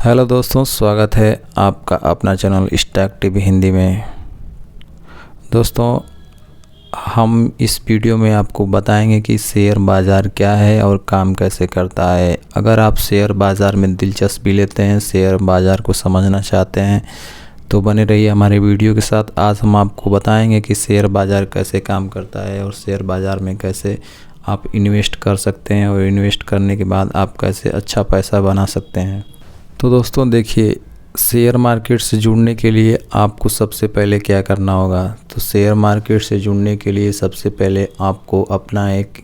Hello दोस्तों, स्वागत है आपका अपना चैनल स्टॉक टीवी हिंदी में। दोस्तों, हम इस वीडियो में आपको बताएंगे कि शेयर बाज़ार क्या है और काम कैसे करता है। अगर आप शेयर बाज़ार में दिलचस्पी लेते हैं, शेयर बाज़ार को समझना चाहते हैं तो बने रहिए हमारे वीडियो के साथ। आज हम आपको बताएंगे कि शेयर बाज़ार कैसे काम करता है और शेयर बाज़ार में कैसे आप इन्वेस्ट कर सकते हैं और इन्वेस्ट करने के बाद आप कैसे अच्छा पैसा बना सकते हैं। तो दोस्तों देखिए, शेयर मार्केट से जुड़ने के लिए आपको सबसे पहले क्या करना होगा। तो शेयर मार्केट से जुड़ने के लिए सबसे पहले आपको अपना एक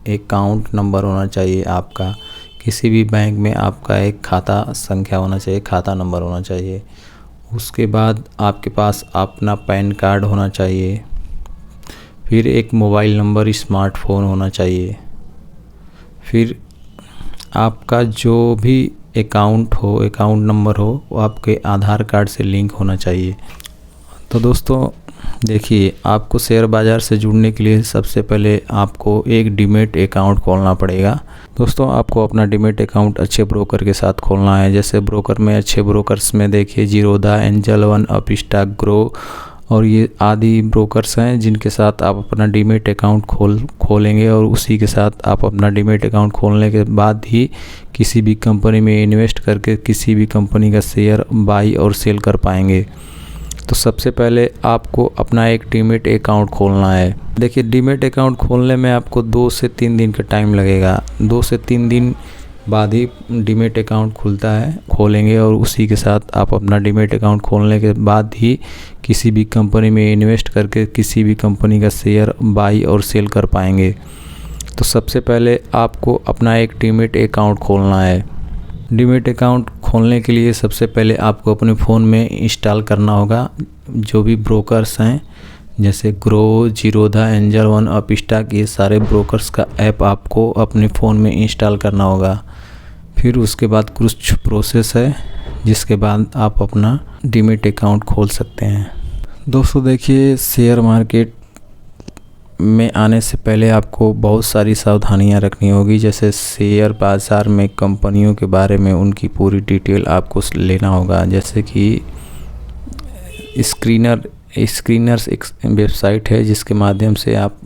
अकाउंट नंबर होना चाहिए। आपका किसी भी बैंक में आपका एक खाता संख्या होना चाहिए, खाता नंबर होना चाहिए। उसके बाद आपके पास अपना पैन कार्ड होना चाहिए। फिर एक मोबाइल नंबर, स्मार्टफोन होना चाहिए। फिर आपका जो भी अकाउंट नंबर हो वो आपके आधार कार्ड से लिंक होना चाहिए। तो दोस्तों देखिए, आपको शेयर बाज़ार से जुड़ने के लिए सबसे पहले आपको एक डीमैट अकाउंट खोलना पड़ेगा। दोस्तों, आपको अपना डीमैट अकाउंट अच्छे ब्रोकर के साथ खोलना है। जैसे ब्रोकर में, अच्छे ब्रोकर्स में देखिए Zerodha, angel one, Upstox, grow और ये आदि ब्रोकर्स हैं जिनके साथ आप अपना डीमैट अकाउंट खोलेंगे और उसी के साथ आप अपना डीमैट अकाउंट खोलने के बाद ही किसी भी कंपनी में इन्वेस्ट करके किसी भी कंपनी का शेयर बाई और सेल कर पाएंगे। तो सबसे पहले आपको अपना एक डीमैट अकाउंट खोलना है। देखिए, डीमैट अकाउंट खोलने में आपको 2 से 3 दिन का टाइम लगेगा। 2 से 3 दिन बाद ही डीमैट अकाउंट खुलता है, खोलेंगे और उसी के साथ आप अपना डीमैट अकाउंट खोलने के बाद ही किसी भी कंपनी में इन्वेस्ट करके किसी भी कंपनी का शेयर बाई और सेल कर पाएंगे। तो सबसे पहले आपको अपना एक डीमैट अकाउंट खोलना है। डीमैट अकाउंट खोलने के लिए सबसे पहले आपको अपने फ़ोन में इंस्टॉल करना होगा जो भी ब्रोकर्स हैं, जैसे grow, Zerodha, angel one, Upstox, ये सारे ब्रोकर्स का ऐप आपको अपने फ़ोन में इंस्टॉल करना होगा। फिर उसके बाद कुछ प्रोसेस है जिसके बाद आप अपना डीमैट अकाउंट खोल सकते हैं। दोस्तों देखिए, शेयर मार्केट में आने से पहले आपको बहुत सारी सावधानियां रखनी होगी। जैसे शेयर बाज़ार में कंपनियों के बारे में उनकी पूरी डिटेल आपको लेना होगा। जैसे कि स्क्रीनर्स एक वेबसाइट है जिसके माध्यम से आप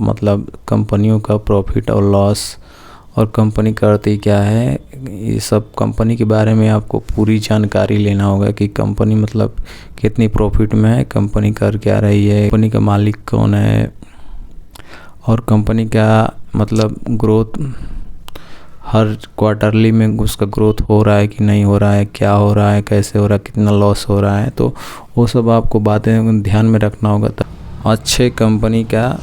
कंपनियों का प्रॉफिट और लॉस और कंपनी करती क्या है, ये सब कंपनी के बारे में आपको पूरी जानकारी लेना होगा कि कंपनी कितनी प्रॉफिट में है, कंपनी कर क्या रही है, कंपनी का मालिक कौन है और कंपनी का ग्रोथ हर क्वार्टरली में उसका ग्रोथ हो रहा है कि नहीं हो रहा है, क्या हो रहा है, कैसे हो रहा है, कितना लॉस हो रहा है। तो वो सब आपको बातें ध्यान में रखना होगा। तो अच्छे कंपनी का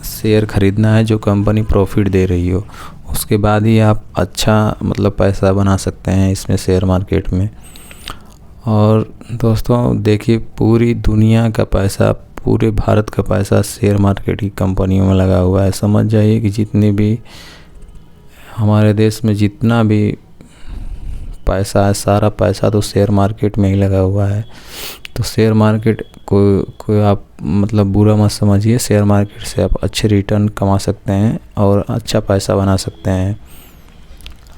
शेयर ख़रीदना है जो कंपनी प्रॉफिट दे रही हो, उसके बाद ही आप अच्छा पैसा बना सकते हैं इसमें, शेयर मार्केट में। और दोस्तों देखिए, पूरी दुनिया का पैसा, पूरे भारत का पैसा शेयर मार्केट की कंपनियों में लगा हुआ है। समझ जाइए कि जितनी भी हमारे देश में जितना भी पैसा है, सारा पैसा तो शेयर मार्केट में ही लगा हुआ है। तो शेयर मार्केट को आप बुरा मत समझिए। शेयर मार्केट से आप अच्छे रिटर्न कमा सकते हैं और अच्छा पैसा बना सकते हैं।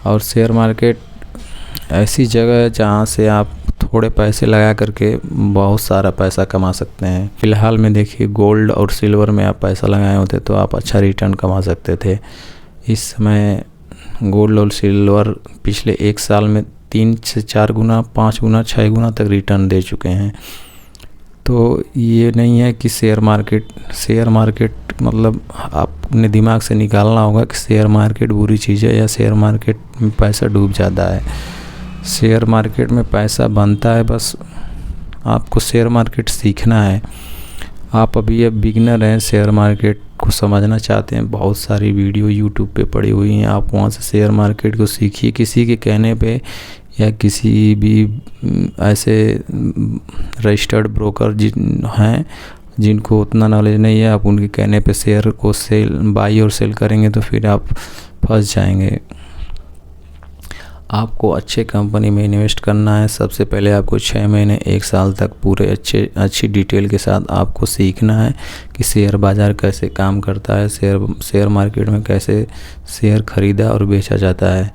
और शेयर मार्केट ऐसी जगह है जहाँ से आप थोड़े पैसे लगा करके बहुत सारा पैसा कमा सकते हैं। फ़िलहाल में देखिए, गोल्ड और सिल्वर में आप पैसा लगाए होते तो आप अच्छा रिटर्न कमा सकते थे। इस समय गोल्ड और सिल्वर पिछले 1 साल में 3 से 4 गुना, 5 गुना, 6 गुना तक रिटर्न दे चुके हैं। तो ये नहीं है कि शेयर मार्केट आपने दिमाग से निकालना होगा कि शेयर मार्केट बुरी चीज़ है या शेयर मार्केट में पैसा डूब जाता है। शेयर मार्केट में पैसा बनता है, बस आपको शेयर मार्केट सीखना है। आप अभी बिगिनर हैं, शेयर मार्केट को समझना चाहते हैं, बहुत सारी वीडियो यूट्यूब पे पड़ी हुई हैं, आप वहाँ से शेयर मार्केट को सीखिए। किसी के कहने पे या किसी भी ऐसे रजिस्टर्ड ब्रोकर हैं जिनको उतना नॉलेज नहीं है, आप उनके कहने पे शेयर को बाई और सेल करेंगे तो फिर आप फंस जाएंगे। आपको अच्छे कंपनी में इन्वेस्ट करना है। सबसे पहले आपको 6 महीने 1 साल तक पूरे अच्छी डिटेल के साथ आपको सीखना है कि शेयर बाज़ार कैसे काम करता है, शेयर मार्केट में कैसे शेयर ख़रीदा और बेचा जाता है।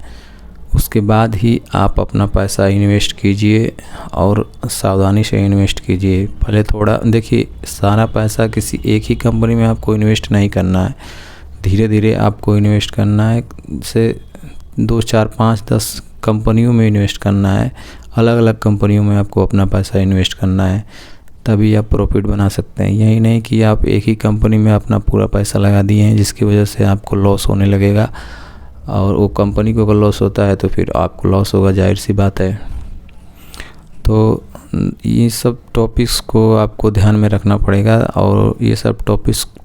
उसके बाद ही आप अपना पैसा इन्वेस्ट कीजिए और सावधानी से इन्वेस्ट कीजिए। पहले थोड़ा देखिए, सारा पैसा किसी एक ही कंपनी में आपको इन्वेस्ट नहीं करना है, धीरे धीरे आपको इन्वेस्ट करना है। से 2, 4, 5, 10 कंपनियों में इन्वेस्ट करना है, अलग अलग कंपनियों में आपको अपना पैसा इन्वेस्ट करना है, तभी आप प्रॉफिट बना सकते हैं। यही नहीं कि आप एक ही कंपनी में अपना पूरा पैसा लगा दिए हैं, जिसकी वजह से आपको लॉस होने लगेगा, और वो कंपनी को अगर लॉस होता है तो फिर आपको लॉस होगा, जाहिर सी बात है। तो ये सब टॉपिक्स को आपको ध्यान में रखना पड़ेगा, और ये सब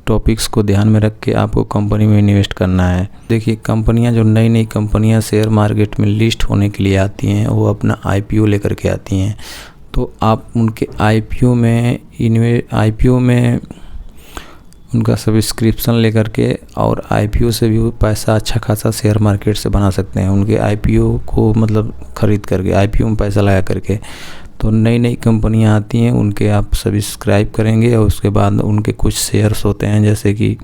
टॉपिक्स को ध्यान में रख के आपको कंपनी में इन्वेस्ट करना है। देखिए, कंपनियां जो नई नई कंपनियां शेयर मार्केट में लिस्ट होने के लिए आती हैं, वो अपना IPO लेकर के आती हैं। तो आप उनके IPO में उनका सब्सक्रिप्शन लेकर के और IPO से भी वो पैसा अच्छा खासा शेयर मार्केट से बना सकते हैं। उनके IPO को मतलब ख़रीद करके IPO में पैसा लगा करके। तो नई नई कंपनियां आती हैं, उनके आप सब्सक्राइब करेंगे और उसके बाद उनके कुछ शेयर्स होते हैं, जैसे कि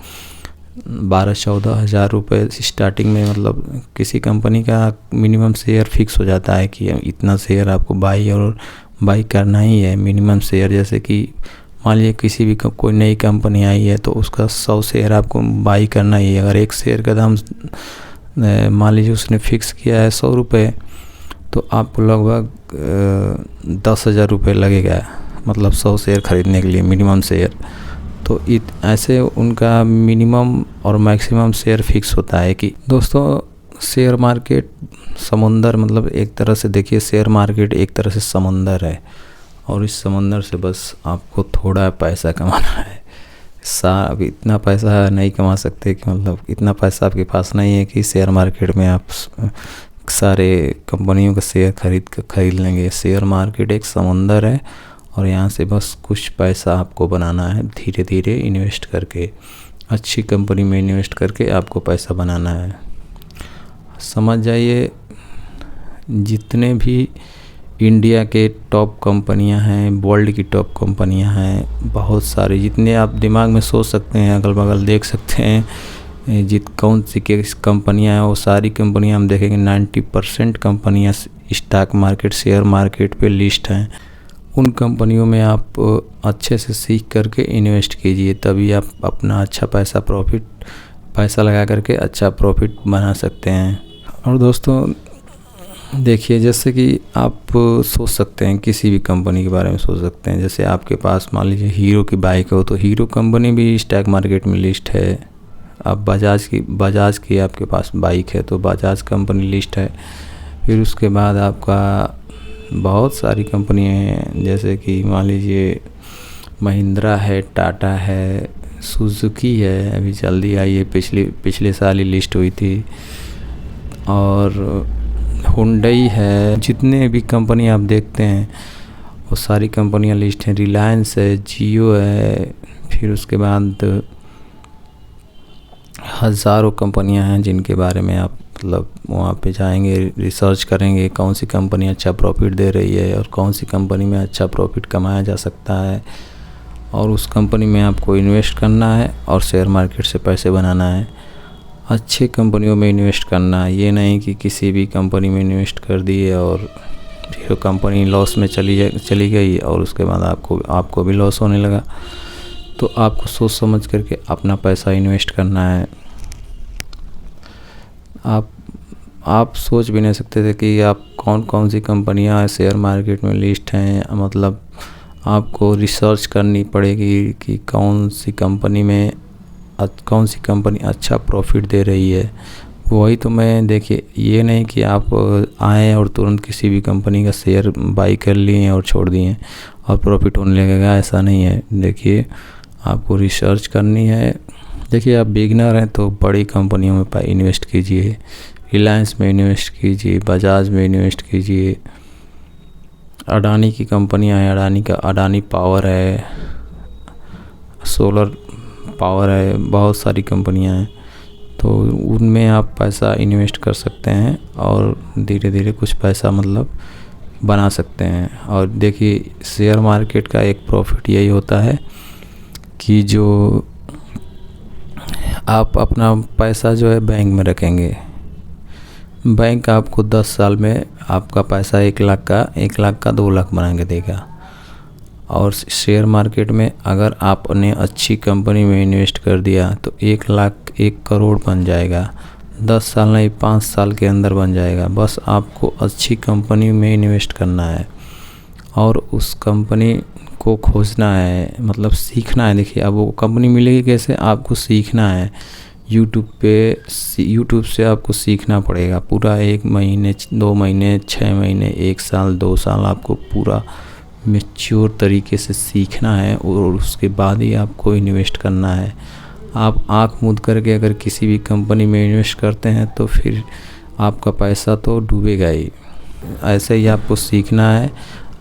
12-14 हज़ार रुपये स्टार्टिंग में। मतलब किसी कंपनी का मिनिमम शेयर फिक्स हो जाता है कि इतना शेयर आपको बाई करना ही है, मिनिमम शेयर। जैसे कि मान लीजिए किसी भी कोई नई कंपनी आई है तो उसका 100 शेयर आपको बाई करना ही है। अगर एक शेयर का दाम मान लीजिए उसने फिक्स किया है 100 रुपये, तो आपको लगभग 10,000 रुपये लगेगा, मतलब 100 शेयर ख़रीदने के लिए मिनिमम शेयर। तो ऐसे उनका मिनिमम और मैक्सिमम शेयर फिक्स होता है। कि दोस्तों, शेयर मार्केट समुंदर, मतलब एक तरह से देखिए, शेयर मार्केट एक तरह से समंदर है, और इस समंदर से बस आपको थोड़ा पैसा कमाना है। अब इतना पैसा नहीं कमा सकते कि मतलब इतना पैसा आपके पास नहीं है कि शेयर मार्केट में आप सारे कंपनियों का शेयर खरीद लेंगे। शेयर मार्केट एक समंदर है, और यहाँ से बस कुछ पैसा आपको बनाना है, धीरे धीरे इन्वेस्ट करके, अच्छी कंपनी में इन्वेस्ट करके आपको पैसा बनाना है। समझ जाइए, जितने भी इंडिया के टॉप कंपनियां हैं, वर्ल्ड की टॉप कंपनियां हैं, बहुत सारी, जितने आप दिमाग में सोच सकते हैं, अगल बगल देख सकते हैं, कौन सी कंपनियां हैं, वो सारी कंपनियां हम देखेंगे 90% कंपनियां स्टॉक मार्केट, शेयर मार्केट पे लिस्ट हैं। उन कंपनियों में आप अच्छे से सीख करके इन्वेस्ट कीजिए, तभी आप अपना अच्छा पैसा लगा करके अच्छा प्रॉफिट बना सकते हैं। और दोस्तों देखिए, जैसे कि आप सोच सकते हैं, किसी भी कंपनी के बारे में सोच सकते हैं। जैसे आपके पास मान लीजिए हीरो की बाइक हो, तो हीरो कंपनी भी स्टॉक मार्केट में लिस्ट है। अब बजाज की आपके पास बाइक है, तो बजाज कंपनी लिस्ट है। फिर उसके बाद आपका बहुत सारी कंपनियां हैं, जैसे कि मान लीजिए महिंद्रा है, टाटा है, सुजुकी है, अभी जल्दी आई है, पिछले साल ही लिस्ट हुई थी, और हुंडई है। जितने भी कंपनी आप देखते हैं वो सारी कंपनियां लिस्ट हैं। रिलायंस है, जियो है, फिर उसके बाद हज़ारों कंपनियां हैं जिनके बारे में आप मतलब वहाँ पे जाएंगे, रिसर्च करेंगे कौन सी कंपनी अच्छा प्रॉफिट दे रही है और कौन सी कंपनी में अच्छा प्रॉफिट कमाया जा सकता है, और उस कंपनी में आपको इन्वेस्ट करना है और शेयर मार्केट से पैसे बनाना है। अच्छी कंपनियों में इन्वेस्ट करना है, ये नहीं कि किसी भी कंपनी में इन्वेस्ट कर दिए और फिर कंपनी लॉस में चली गई और उसके बाद आपको भी लॉस होने लगा। तो आपको सोच समझ करके अपना पैसा इन्वेस्ट करना है। आप सोच भी नहीं सकते थे कि आप कौन सी कंपनियां शेयर मार्केट में लिस्ट हैं। मतलब आपको रिसर्च करनी पड़ेगी कि कौन सी कंपनी अच्छा प्रॉफिट दे रही है। वही तो मैं देखिए, ये नहीं कि आप आए और तुरंत किसी भी कंपनी का शेयर बाई कर लिए और छोड़ दिए और प्रॉफिट होने लगेगा, ऐसा नहीं है। देखिए, आपको रिसर्च करनी है। देखिए, आप बिगिनर हैं तो बड़ी कंपनियों में इन्वेस्ट कीजिए, रिलायंस में इन्वेस्ट कीजिए, बजाज में इन्वेस्ट कीजिए, अडानी की कंपनियां हैं, अडानी पावर है, सोलर पावर है, बहुत सारी कंपनियां हैं, तो उनमें आप पैसा इन्वेस्ट कर सकते हैं और धीरे धीरे कुछ पैसा मतलब बना सकते हैं। और देखिए, शेयर मार्केट का एक प्रॉफिट यही होता है कि जो आप अपना पैसा जो है बैंक में रखेंगे, बैंक आपको 10 साल में आपका पैसा 1 लाख का 2 लाख बना के देगा। और शेयर मार्केट में अगर आपने अच्छी कंपनी में इन्वेस्ट कर दिया तो 1 लाख 1 करोड़ बन जाएगा। 10 साल नहीं, 5 साल के अंदर बन जाएगा। बस आपको अच्छी कंपनी में इन्वेस्ट करना है और उस कंपनी को खोजना है, मतलब सीखना है। देखिए अब वो कंपनी मिलेगी कैसे, आपको सीखना है। यूट्यूब से आपको सीखना पड़ेगा पूरा 1 महीने 2 महीने 6 महीने 1 साल 2 साल आपको पूरा मैच्योर तरीके से सीखना है और उसके बाद ही आपको इन्वेस्ट करना है। आप आँख मूंद करके अगर किसी भी कंपनी में इन्वेस्ट करते हैं तो फिर आपका पैसा तो डूबेगा ही। ऐसे ही आपको सीखना है,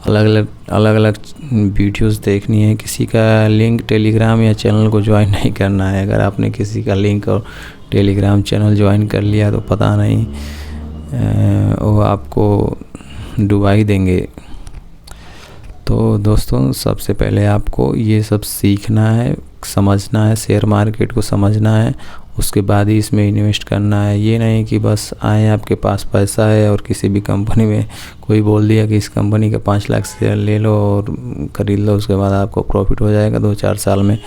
अलग अलग वीडियोस देखनी है। किसी का लिंक टेलीग्राम या चैनल को ज्वाइन नहीं करना है। अगर आपने किसी का लिंक और टेलीग्राम चैनल ज्वाइन कर लिया तो पता नहीं वो आपको डुबा ही देंगे। तो दोस्तों सबसे पहले आपको ये सब सीखना है, समझना है, शेयर मार्केट को समझना है, उसके बाद ही इसमें इन्वेस्ट करना है। ये नहीं कि बस आए आपके पास पैसा है और किसी भी कंपनी में कोई बोल दिया कि इस कंपनी का 5 लाख शेयर ले लो और खरीद लो, उसके बाद आपको प्रॉफिट हो जाएगा 2-4 साल में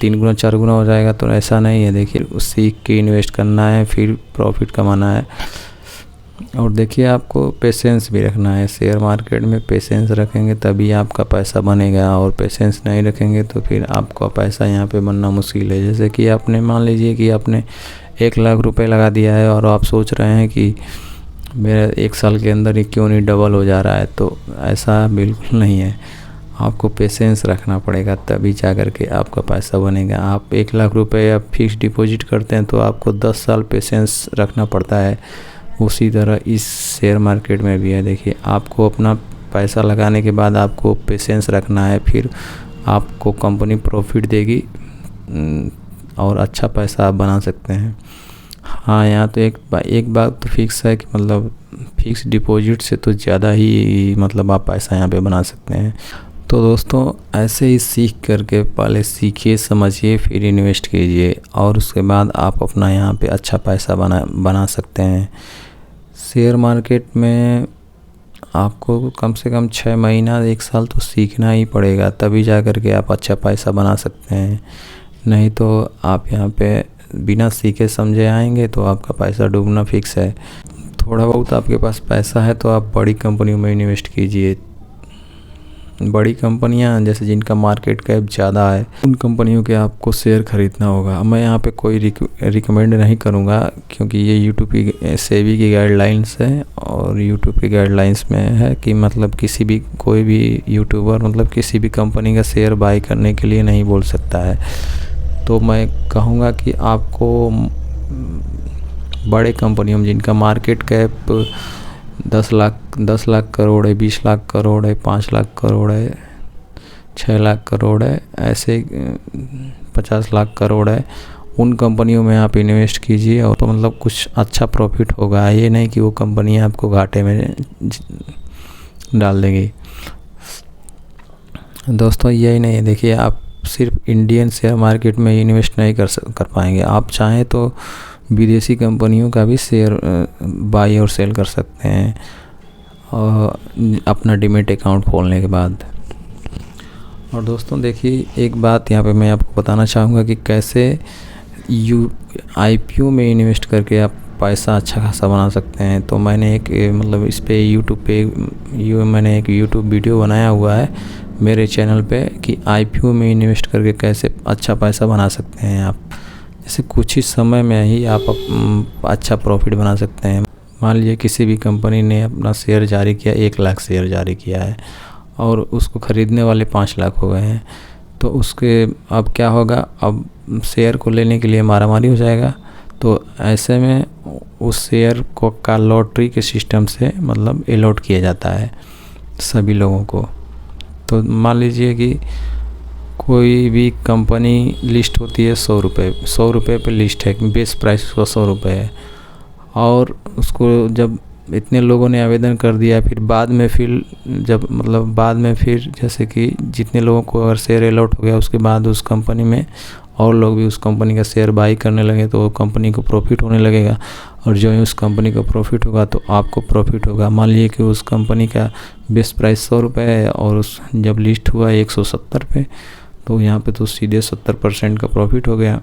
3 गुना 4 गुना हो जाएगा। तो ऐसा नहीं है। देखिए सीख के इन्वेस्ट करना है, फिर प्रॉफिट कमाना है। और देखिए आपको पेशेंस भी रखना है। शेयर मार्केट में पेशेंस रखेंगे तभी आपका पैसा बनेगा, और पेशेंस नहीं रखेंगे तो फिर आपका पैसा यहाँ पे बनना मुश्किल है। जैसे कि आपने मान लीजिए कि आपने 1 लाख रुपए लगा दिया है और आप सोच रहे हैं कि मेरा 1 साल के अंदर ही क्यों नहीं डबल हो जा रहा है, तो ऐसा बिल्कुल नहीं है। आपको पेशेंस रखना पड़ेगा तभी जा कर के आपका पैसा बनेगा। आप 1 लाख रुपए या फिक्स डिपॉजिट करते हैं तो आपको 10 साल पेशेंस रखना पड़ता है। उसी तरह इस शेयर मार्केट में भी है। देखिए आपको अपना पैसा लगाने के बाद आपको पेशेंस रखना है, फिर आपको कंपनी प्रॉफिट देगी और अच्छा पैसा आप बना सकते हैं। हाँ, यहाँ तो एक बात तो फिक्स है कि मतलब फिक्स डिपॉजिट से तो ज़्यादा ही मतलब आप पैसा यहाँ पे बना सकते हैं। तो दोस्तों ऐसे ही सीख करके पहले सीखिए, समझिए, फिर इन्वेस्ट कीजिए और उसके बाद आप अपना यहाँ पे अच्छा पैसा बना सकते हैं। शेयर मार्केट में आपको कम से कम 6 महीना 1 साल तो सीखना ही पड़ेगा, तभी जा कर के आप अच्छा पैसा बना सकते हैं। नहीं तो आप यहाँ पे बिना सीखे समझे आएंगे तो आपका पैसा डूबना फिक्स है। थोड़ा बहुत आपके पास पैसा है तो आप बड़ी कंपनियों में इन्वेस्ट कीजिए। बड़ी कंपनियां जैसे जिनका मार्केट कैप ज़्यादा है उन कंपनियों के आपको शेयर ख़रीदना होगा। मैं यहाँ पे कोई रिकमेंड नहीं करूँगा क्योंकि ये यूट्यूब की सेबी की गाइडलाइंस है, और यूट्यूब की गाइडलाइंस में है कि मतलब कोई भी यूट्यूबर मतलब किसी भी कंपनी का शेयर बाई करने के लिए नहीं बोल सकता है। तो मैं कहूँगा कि आपको बड़े कंपनियों में जिनका मार्केट कैप 10 लाख करोड़ है, 20 लाख करोड़ है, 5 लाख करोड़ है, 6 लाख करोड़ है, ऐसे 50 लाख करोड़ है, उन कंपनियों में आप इन्वेस्ट कीजिए और तो मतलब कुछ अच्छा प्रॉफिट होगा। ये नहीं कि वो कंपनी आपको घाटे में डाल देगी। दोस्तों यही नहीं है, देखिए आप सिर्फ इंडियन शेयर मार्केट में इन्वेस्ट नहीं कर पाएंगे। आप चाहें तो विदेशी कंपनियों का भी शेयर बाई और सेल कर सकते हैं और अपना डीमैट अकाउंट खोलने के बाद। और दोस्तों देखिए एक बात यहाँ पे मैं आपको बताना चाहूँगा कि कैसे IPO में इन्वेस्ट करके आप पैसा अच्छा खासा बना सकते हैं। तो मैंने एक मतलब इस पे मैंने एक यूट्यूब वीडियो बनाया हुआ है मेरे चैनल पे कि IPO में इन्वेस्ट करके कैसे अच्छा पैसा बना सकते हैं आप। जैसे कुछ ही समय में ही आप अच्छा प्रॉफिट बना सकते हैं। मान लीजिए किसी भी कंपनी ने अपना शेयर जारी किया, 1 लाख शेयर जारी किया है और उसको ख़रीदने वाले 5 लाख हो गए हैं, तो उसके अब क्या होगा, अब शेयर को लेने के लिए मारामारी हो जाएगा। तो ऐसे में उस शेयर को का लॉटरी के सिस्टम से मतलब अलॉट किया जाता है सभी लोगों को। तो मान लीजिए कि कोई भी कंपनी लिस्ट होती है 100 रुपये पे लिस्ट है, बेस प्राइस उसका 100 रुपये है, और उसको जब इतने लोगों ने आवेदन कर दिया फिर बाद में फिर जैसे कि जितने लोगों को अगर शेयर अलॉट हो गया उसके बाद उस कंपनी में और लोग भी उस कंपनी का शेयर बाई करने लगे तो कंपनी को प्रॉफिट होने लगेगा। और जो है उस कंपनी का प्रॉफिट होगा तो आपको प्रॉफिट होगा। मान लीजिए कि उस कंपनी का बेस प्राइस 100 रुपये है और उस जब लिस्ट हुआ 170 पे, तो यहाँ पे तो सीधे 70% का प्रॉफिट हो गया।